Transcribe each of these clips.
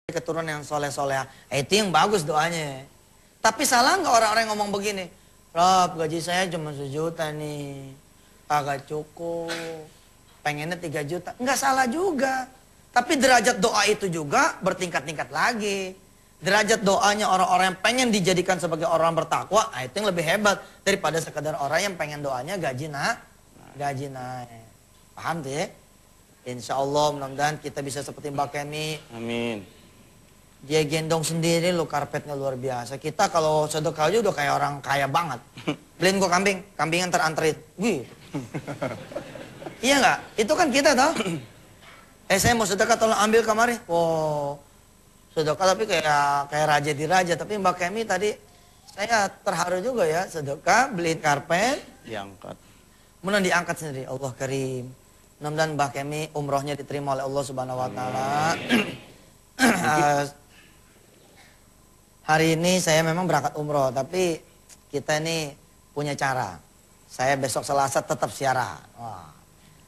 keturunan yang soleh-soleh. Itu yang bagus doanya. Tapi salah nggak orang-orang yang ngomong begini? Rob, gaji saya cuma 1 juta nih. Agak cukup. Pengennya 3 juta. Nggak salah juga. Tapi derajat doa itu juga bertingkat-tingkat lagi. Derajat doanya orang-orang yang pengen dijadikan sebagai orang bertakwa, itu yang lebih hebat daripada sekadar orang yang pengen doanya gaji naik. Paham tuh ya? Insya Allah mudah-mudahan kita bisa seperti Mbak Kemi. Amin. Dia gendong sendiri lo, karpetnya luar biasa. Kita kalau sedekah aja udah kayak orang kaya banget. Beliin gua kambing, kambing anterin. Wih. Iya nggak? Itu kan kita tau. Saya mau sedekah tolong ambil kemari. Wow. Sedekah tapi kayak raja di raja. Tapi Mbak Kemi tadi saya terharu juga ya, sedekah beliin karpet. Diangkat. Kemudian diangkat sendiri. Allah karim. Mudah-mudahan Mbak Kemi umrohnya diterima oleh Allah Subhanahu wa taala. Hari ini saya memang berangkat umroh, tapi kita ini punya cara. Saya besok Selasa tetap siaran. Wah.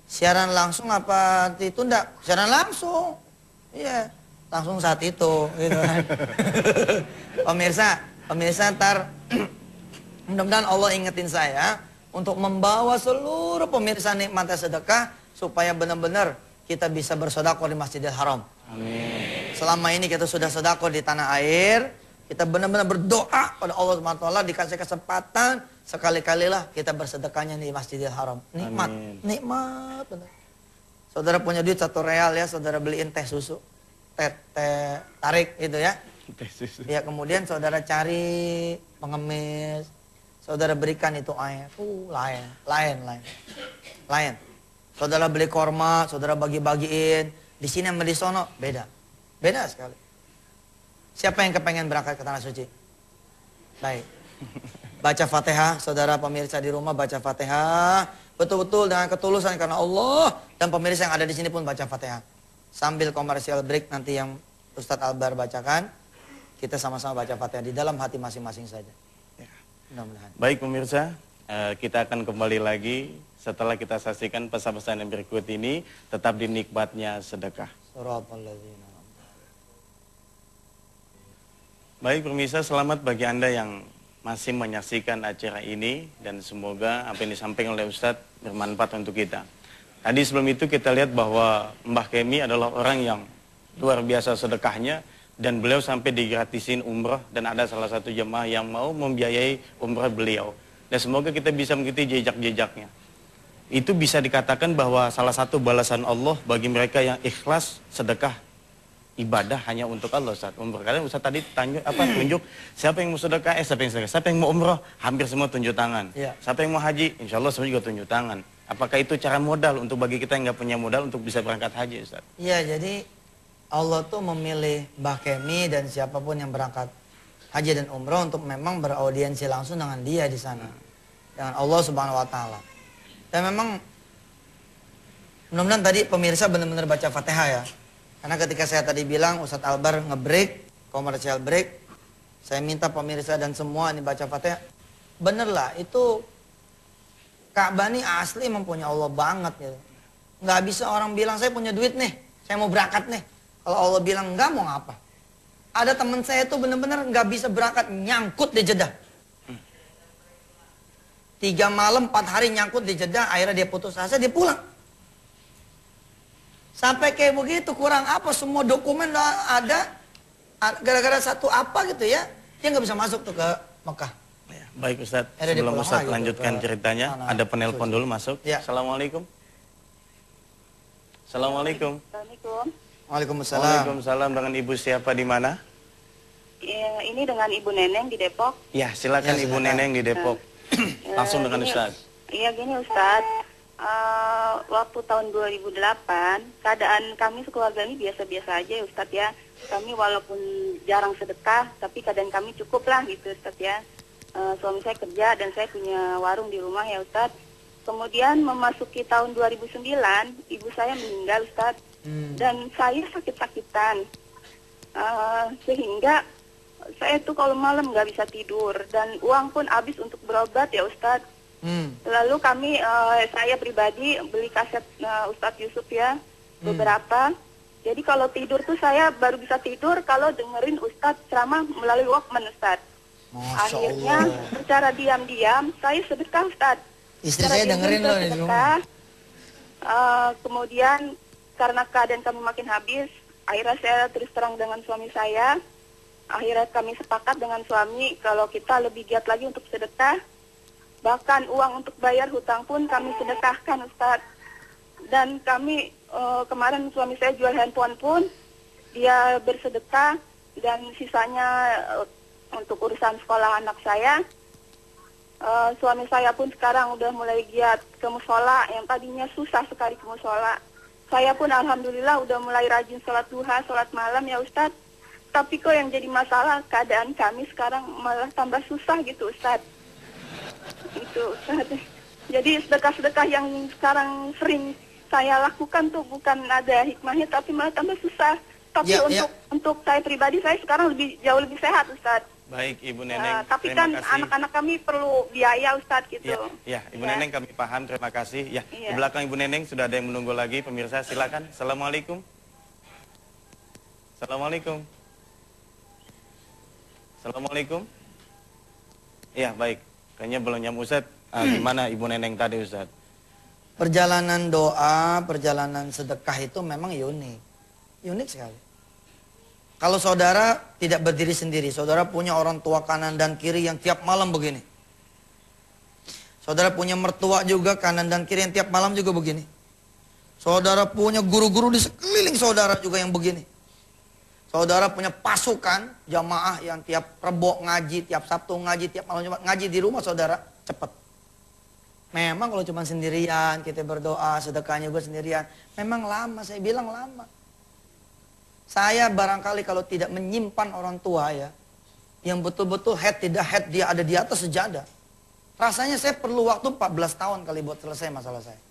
Siaran langsung apa ditunda? Siaran langsung. Iya, langsung saat itu. Gitu kan. Pemirsa ntar mudah-mudahan Allah ingetin saya untuk membawa seluruh pemirsa nikmatnya sedekah supaya benar-benar kita bisa bersedekah di Masjidil Haram. Amin. Selama ini kita sudah sedekah di tanah air. Kita benar-benar berdoa pada Allah SWT, dikasih kesempatan sekali-kalilah kita bersedekahnya di Masjidil Haram. Nikmat, Amin. nikmat benar. Saudara punya duit 1 real ya, saudara beliin teh susu, teh tarik gitu ya. Teh susu. Ya kemudian saudara cari pengemis, saudara berikan itu air, lain. Saudara beli korma, saudara bagi-bagiin, di sini sama di sono beda sekali. Siapa yang kepengen berangkat ke Tanah Suci? Baik. Baca Fatihah, saudara pemirsa di rumah baca Fatihah. Betul-betul dengan ketulusan karena Allah. Dan pemirsa yang ada di sini pun baca Fatihah. Sambil komersial break nanti yang Ustadz Albar bacakan. Kita sama-sama baca Fatihah di dalam hati masing-masing saja. Ya. Mudah-mudahan. Baik pemirsa, kita akan kembali lagi setelah kita saksikan pesan-pesan yang berikut ini. Tetap di nikmatnya sedekah. Baik pemirsa, selamat bagi Anda yang masih menyaksikan acara ini dan semoga apa yang disampaikan oleh Ustadz bermanfaat untuk kita. Tadi sebelum itu kita lihat bahwa Mbah Kemi adalah orang yang luar biasa sedekahnya dan beliau sampai digratisin umrah dan ada salah satu jemaah yang mau membiayai umrah beliau. Dan semoga kita bisa mengikuti jejak-jejaknya. Itu bisa dikatakan bahwa salah satu balasan Allah bagi mereka yang ikhlas sedekah ibadah hanya untuk Allah Ustaz. Umrah kalian Ustaz tadi tunjuk siapa yang mau sedekah, siapa yang mau umrah, hampir semua tunjuk tangan. Ya. Siapa yang mau haji, insya Allah semua juga tunjuk tangan. Apakah itu cara modal untuk bagi kita yang nggak punya modal untuk bisa berangkat haji Ustaz? Iya, jadi Allah tuh memilih Mbah Kemi dan siapapun yang berangkat haji dan umrah untuk memang beraudiensi langsung dengan dia di sana. Dengan Allah Subhanahu wa taala. Dan memang mudah-mudahan tadi pemirsa benar-benar baca Fatihah ya. Karena ketika saya tadi bilang Ustadz Albar nge-break, komersial break, saya minta pemirsa dan semua ini baca Fatihah. Bener lah, itu Ka'bah ini asli mempunyai Allah banget gitu. Nggak bisa orang bilang saya punya duit nih, saya mau berangkat nih. Kalau Allah bilang enggak, mau ngapa? Ada teman saya tuh bener-bener nggak bisa berangkat, nyangkut di Jeddah. 3 malam 4 hari nyangkut di Jeddah, akhirnya dia putus asa, dia pulang. Sampai kayak begitu, kurang apa, semua dokumen ada, gara-gara satu apa gitu ya, dia nggak bisa masuk tuh ke Mekah. Ya, baik Ustadz, sebelum Ustadz lanjutkan ceritanya, ada penelpon dulu masuk. Ya. Assalamualaikum. Assalamualaikum. Waalaikumsalam. Waalaikumsalam, dengan Ibu siapa di mana? Ya, ini dengan Ibu Neneng di Depok. Ya, silakan Ya, Ibu silakan. Neneng di Depok. Langsung dengan Ustadz. Iya gini Ustadz. Waktu tahun 2008 keadaan kami sekeluarga ini biasa-biasa aja ya Ustadz ya. Kami walaupun jarang sedekah tapi keadaan kami cukup lah gitu Ustadz ya. Suami saya kerja dan saya punya warung di rumah ya Ustadz. Kemudian memasuki tahun 2009 ibu saya meninggal Ustadz. Dan saya sakit-sakitan sehingga saya tuh kalau malam nggak bisa tidur dan uang pun habis untuk berobat ya Ustadz. Lalu kami, saya pribadi beli kaset Ustadz Yusuf ya, beberapa. Jadi kalau tidur tuh saya baru bisa tidur kalau dengerin Ustadz ceramah melalui Walkman, Ustadz. Masya Akhirnya Allah. secara diam-diam saya sedekah, Ustadz. Istri Secara saya diam-diam dengerin saya loh di rumah. sedekah. Kemudian karena keadaan kami makin habis, akhirnya saya terus terang dengan suami saya. Akhirnya kami sepakat dengan suami kalau kita lebih giat lagi untuk sedekah. Bahkan uang untuk bayar hutang pun kami sedekahkan, Ustadz. Dan kami kemarin suami saya jual handphone pun dia bersedekah, dan sisanya untuk urusan sekolah anak saya. Suami saya pun sekarang udah mulai giat ke musola, yang tadinya susah sekali ke musola. Saya pun alhamdulillah udah mulai rajin sholat duha, sholat malam ya Ustadz. Tapi kok yang jadi masalah keadaan kami sekarang malah tambah susah gitu, Ustadz. Itu, Ustadz. Jadi sedekah-sedekah yang sekarang sering saya lakukan tuh bukan ada hikmahnya, tapi malah tambah susah. Tapi untuk saya pribadi, saya sekarang jauh lebih sehat, Ustadz. Baik, Ibu Neneng. Tapi terima kan kasih. anak-anak kami perlu biaya, Ustadz, gitu. Ya, Ibu Ya. Neneng kami paham, terima kasih. Ya, Iya. di belakang Ibu Neneng sudah ada yang menunggu lagi, pemirsa silakan. Assalamualaikum. Assalamualaikum. Assalamualaikum. Iya, baik. Kayaknya belum nyam Ustadz. Gimana Ibu Neneng tadi, Ustadz? Perjalanan doa, perjalanan sedekah itu memang unik. Unik sekali. Kalau saudara tidak berdiri sendiri, saudara punya orang tua kanan dan kiri yang tiap malam begini. Saudara punya mertua juga kanan dan kiri yang tiap malam juga begini. Saudara punya guru-guru di sekeliling saudara juga yang begini. Saudara punya pasukan jamaah yang tiap Rebo ngaji, tiap Sabtu ngaji, tiap malam Jumat ngaji di rumah saudara, cepat. Memang kalau cuma sendirian, kita berdoa, sedekahnya juga sendirian, memang lama, saya bilang lama. Saya barangkali kalau tidak menyimpan orang tua ya, yang betul-betul tidak head, dia ada di atas sejadah. Rasanya saya perlu waktu 14 tahun kali buat selesai masalah saya.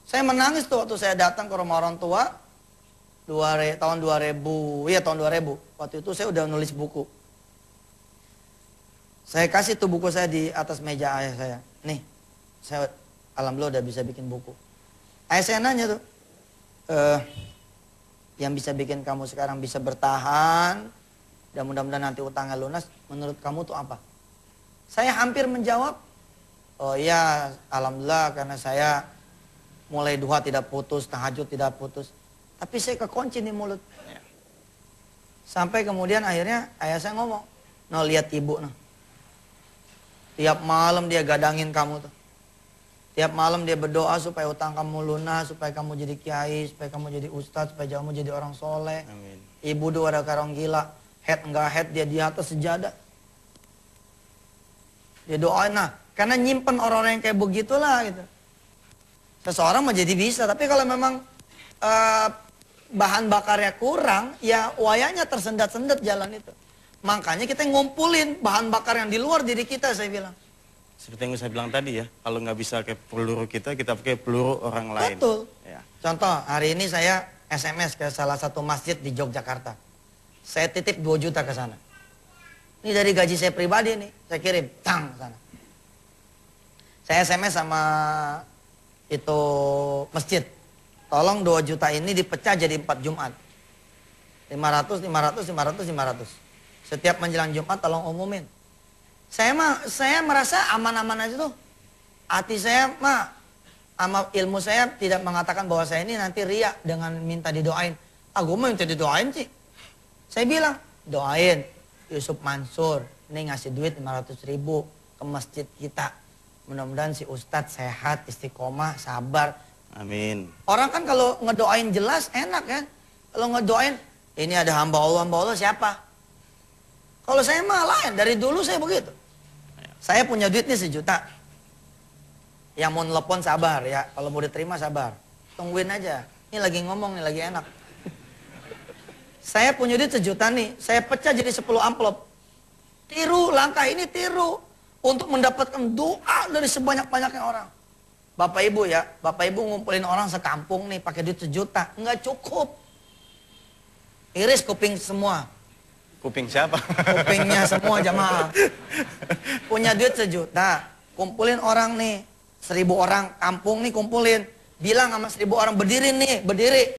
Saya menangis tuh waktu saya datang ke rumah orang tua, tahun 2000, waktu itu saya udah nulis buku. Saya kasih tuh buku saya di atas meja ayah saya. Nih, saya alhamdulillah udah bisa bikin buku. Ayah saya nanya tuh, yang bisa bikin kamu sekarang bisa bertahan, dan mudah-mudahan nanti utangnya lunas, menurut kamu tuh apa? Saya hampir menjawab, oh iya, alhamdulillah karena saya mulai duha tidak putus, tahajud tidak putus. Tapi saya kekunci di mulut. Sampai kemudian akhirnya ayah saya ngomong, no lihat ibu no. Tiap malam dia gadangin kamu tuh. Tiap malam dia berdoa supaya utang kamu lunas, supaya kamu jadi kiai, supaya kamu jadi ustadz, supaya kamu jadi orang soleh. Amin. Iya. Ibu dua ada karong gila, head enggak head dia di atas sejadah. Dia doain nah, karena nyimpen orang-orang yang kayak begitulah gitu. Seseorang menjadi bisa, tapi kalau memang bahan bakarnya kurang, ya wayanya tersendat-sendat jalan itu. Makanya kita ngumpulin bahan bakar yang di luar diri kita, saya bilang. Seperti yang saya bilang tadi ya, kalau nggak bisa kayak peluru kita pakai peluru orang lain. Betul. Ya. Contoh, hari ini saya SMS ke salah satu masjid di Yogyakarta. Saya titip 2 juta ke sana. Ini dari gaji saya pribadi nih, saya kirim, tang sana. Saya SMS sama itu masjid. Tolong 2 juta ini dipecah jadi 4 Jumat. 500, 500, 500, 500. Setiap menjelang Jumat tolong umumin. Saya merasa aman-aman aja tuh. Hati saya sama ilmu saya tidak mengatakan bahwa saya ini nanti riak dengan minta didoain. Gue mau minta didoain sih. Saya bilang, doain Yusuf Mansur. Ini ngasih duit 500.000 ke masjid kita. Mudah-mudahan si Ustadz sehat, istiqomah, sabar. Amin. Orang kan kalau ngedoain jelas enak kan. Kalau ngedoain, ini ada hamba Allah siapa? Kalau saya mah lain, dari dulu saya begitu. Saya punya duit nih 1 juta. Yang mau nelpon sabar ya, kalau mau diterima sabar. Tungguin aja, ini lagi ngomong, nih lagi enak. Saya punya duit 1 juta nih, saya pecah jadi 10 amplop. Tiru, langkah ini tiru. Untuk mendapatkan doa dari sebanyak-banyaknya orang. Bapak Ibu ya, Bapak Ibu ngumpulin orang sekampung nih pakai duit 1 juta, nggak cukup. Iris kuping semua. Kuping siapa? Kupingnya semua jamaah. Punya duit 1 juta, kumpulin orang nih, 1000 orang kampung nih kumpulin. Bilang sama 1000 orang berdiri nih, berdiri.